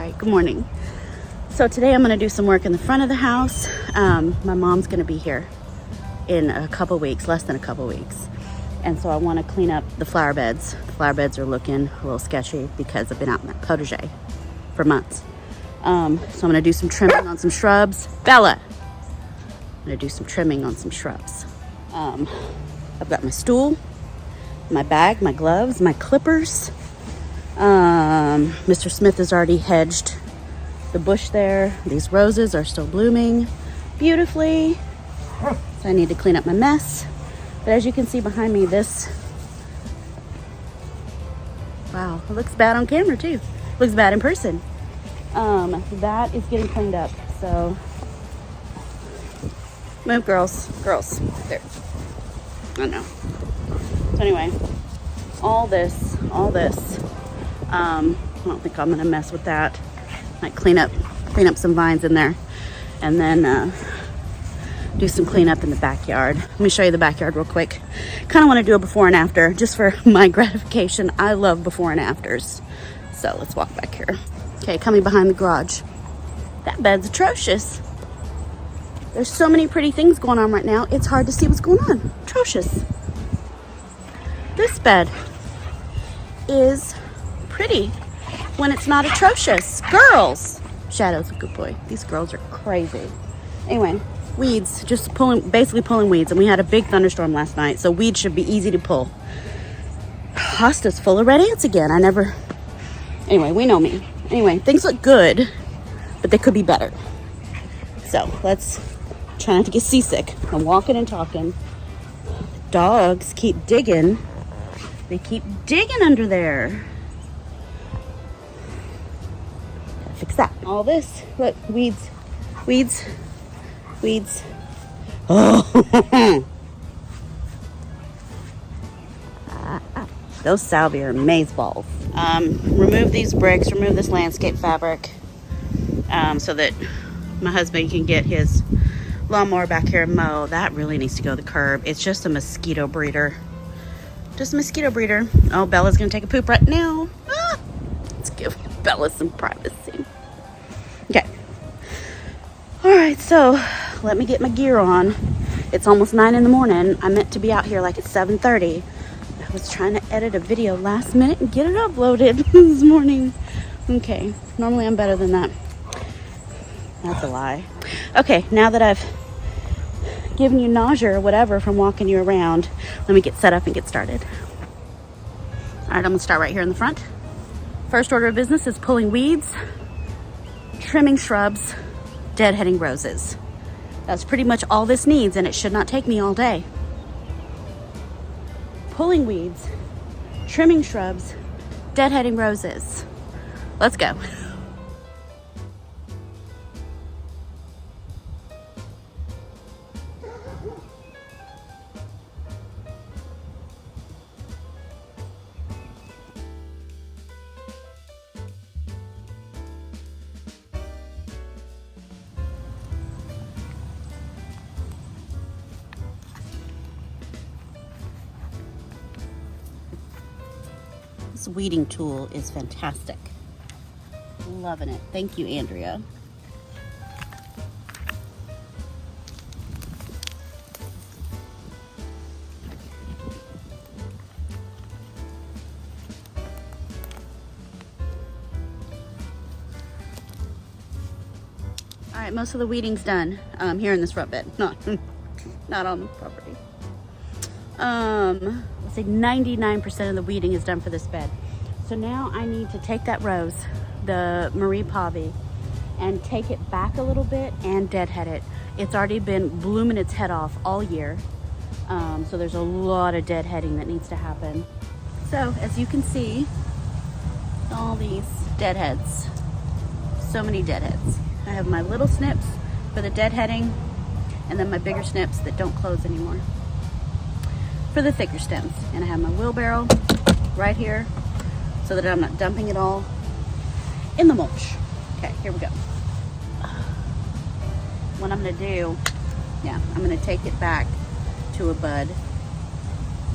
right, good morning. So today I'm going to do some work in the front of the house. My mom's going to be here in a couple weeks, less than a couple weeks. And so I want to clean up the flower beds. The flower beds are looking a little sketchy because I've been out in that potager for months. So I'm going to do some trimming on some shrubs. Bella! I'm going to do some trimming on some shrubs. I've got my stool, my bag, my gloves, my clippers. Mr. Smith has already hedged the bush there. These roses are still blooming beautifully. So I need to clean up my mess. But as you can see behind me, wow, it looks bad on camera too. Looks bad in person. That is getting cleaned up. So move, girls. There. I know. So anyway, all this. I don't think I'm gonna mess with that. Might clean up some vines in there, and then do some cleanup in the backyard. Let me show you the backyard real quick. Kind of want to do a before and after, just for my gratification. I love before and afters. So let's walk back here. Okay, coming behind the garage. That bed's atrocious. There's so many pretty things going on right now. It's hard to see what's going on. Atrocious. This bed is pretty when it's not atrocious. Girls! Shadow's a good boy. These girls are crazy. Anyway, weeds, basically pulling weeds. And we had a big thunderstorm last night, so weeds should be easy to pull. Hosta's full of red ants again. Anyway, we know me. Anyway, things look good, but they could be better. So let's try not to get seasick. I'm walking and talking. Dogs keep digging. They keep digging under there. Gotta fix that. All this, look, weeds. Oh, those salvia are maze balls. Remove these bricks, remove this landscape fabric, so that my husband can get his lawnmower back here and mow. That really needs to go to the curb. It's just a mosquito breeder. Oh, Bella's gonna take a poop right now. Let's give Bella some privacy. Okay. All right, so let me get my gear on. It's almost 9 in the morning. I meant to be out here like at 7:30. I was trying to edit a video last minute and get it uploaded this morning. Okay, normally I'm better than that. That's a lie. Okay, now that I've given you nausea or whatever from walking you around, let me get set up and get started. All right, I'm gonna start right here in the front. First order of business is pulling weeds, trimming shrubs, deadheading roses. That's pretty much all this needs, and it should not take me all day. Pulling weeds, trimming shrubs, deadheading roses. Let's go. This weeding tool is fantastic. Loving it. Thank you, Andrea. All right, most of the weeding's done here in this front bed. Not on the property. Let's say 99% of the weeding is done for this bed. So now I need to take that rose, the Marie Pavie, and take it back a little bit and deadhead it. It's already been blooming its head off all year. So there's a lot of deadheading that needs to happen. So as you can see, all these deadheads, so many deadheads. I have my little snips for the deadheading, and then my bigger snips that don't close anymore for the thicker stems. And I have my wheelbarrow right here so that I'm not dumping it all in the mulch. Okay, here we go. What I'm gonna do, I'm gonna take it back to a bud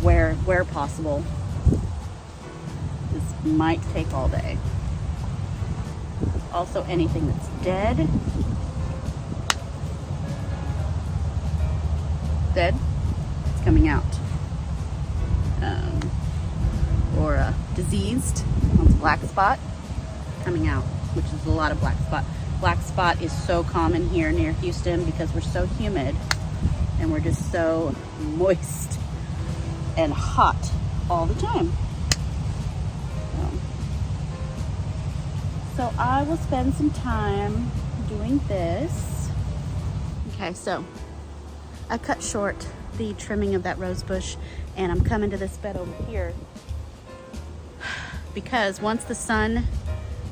where possible. This might take all day. also anything that's dead. Dead, it's coming out. Or diseased, that's black spot coming out, which is a lot of black spot. Black spot is so common here near Houston because we're so humid and we're just so moist and hot all the time. So I will spend some time doing this. Okay, so I cut short the trimming of that rose bush and I'm coming to this bed over here because once the sun,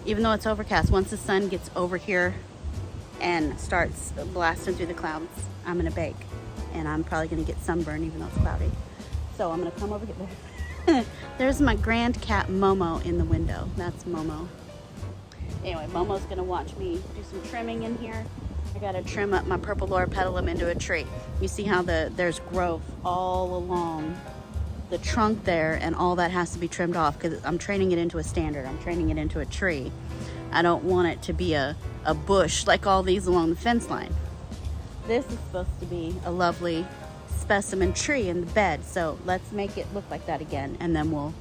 even though it's overcast, once the sun gets over here and starts blasting through the clouds, I'm gonna bake and I'm probably gonna get sunburned even though it's cloudy. So I'm gonna come over here. There's my grand cat Momo in the window. That's Momo. Anyway, Momo's gonna watch me do some trimming in here. I gotta trim up my purple loropetalum into a tree. You see how there's growth all along the trunk there, and all that has to be trimmed off because I'm training it into a standard. I'm training it into a tree. I don't want it to be a bush like all these along the fence line. This is supposed to be a lovely specimen tree in the bed, so let's make it look like that again, and then we'll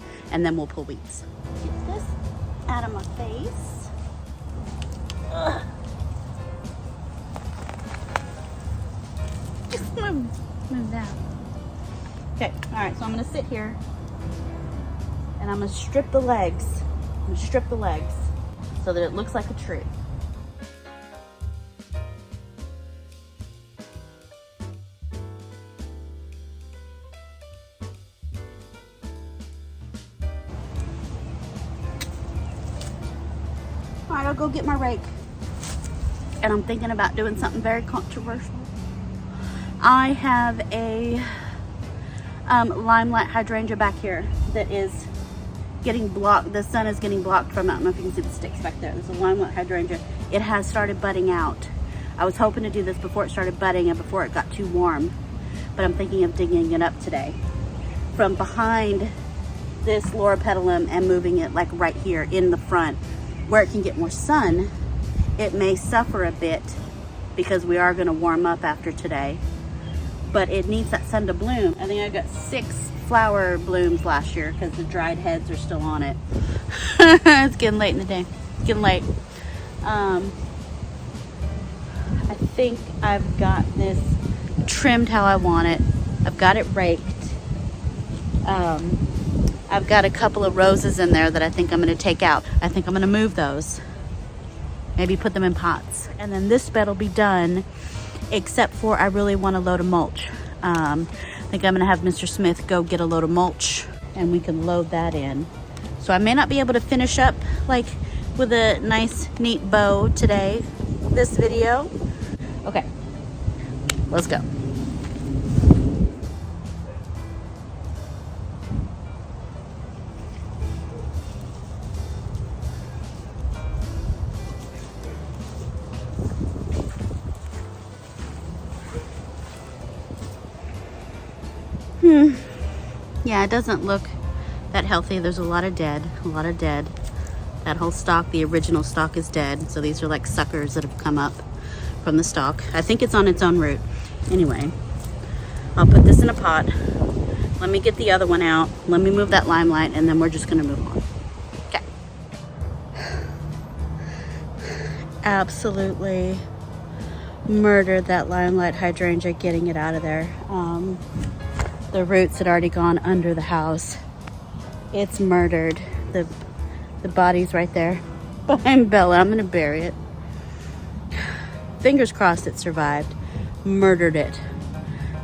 pull weeds. Get this out of my face. Ugh. Just move that. Okay, all right, so I'm gonna sit here and I'm gonna strip the legs. I'm gonna strip the legs so that it looks like a tree. All right, I'll go get my rake. And I'm thinking about doing something very controversial. I have a limelight hydrangea back here that is getting blocked. The sun is getting blocked from it. I don't know if you can see the sticks back there. There's a limelight hydrangea. It has started budding out. I was hoping to do this before it started budding and before it got too warm, but I'm thinking of digging it up today from behind this loropetalum and moving it like right here in the front where it can get more sun. It may suffer a bit because we are going to warm up after today, but it needs that sun to bloom. I think I got 6 flower blooms last year because the dried heads are still on it. It's getting late in the day. It's getting late. I think I've got this trimmed how I want it. I've got it raked. I've got a couple of roses in there that I think I'm going to take out. I think I'm going to move those. Maybe put them in pots. And then this bed will be done, except for I really want a load of mulch. I think I'm gonna have Mr. Smith go get a load of mulch and we can load that in. So I may not be able to finish up like with a nice neat bow today, this video. Okay, let's go. Yeah, it doesn't look that healthy. There's a lot of dead, That whole stalk, the original stalk, is dead. So these are like suckers that have come up from the stalk. I think it's on its own root. Anyway, I'll put this in a pot. Let me get the other one out. Let me move that limelight and then we're just gonna move on. Okay. Absolutely murdered that limelight hydrangea getting it out of there. The roots had already gone under the house. It's murdered. The body's right there behind Bella. I'm gonna bury it. Fingers crossed it survived. Murdered it.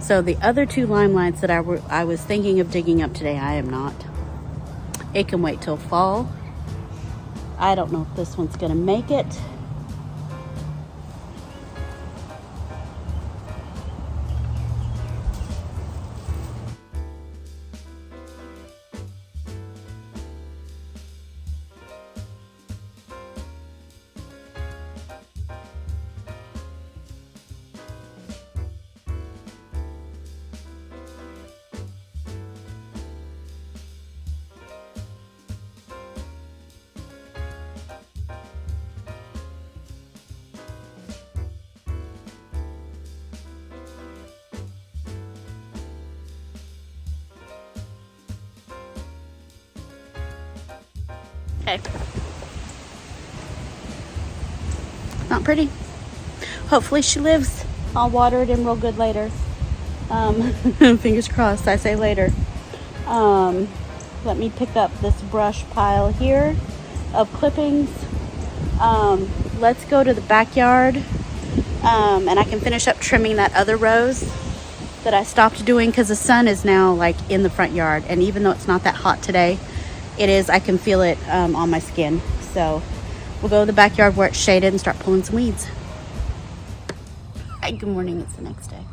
So the other 2 limelights that I was thinking of digging up today, I am not. It can wait till fall. I don't know if this one's gonna make it. Okay. Not pretty. Hopefully she lives. I'll water it in real good later. Fingers crossed, I say later. Let me pick up this brush pile here of clippings. Let's go to the backyard, and I can finish up trimming that other rose that I stopped doing because the sun is now like in the front yard, and even though it's not that hot today, it is. I can feel it on my skin. So we'll go to the backyard where it's shaded and start pulling some weeds. Hi, good morning. It's the next day.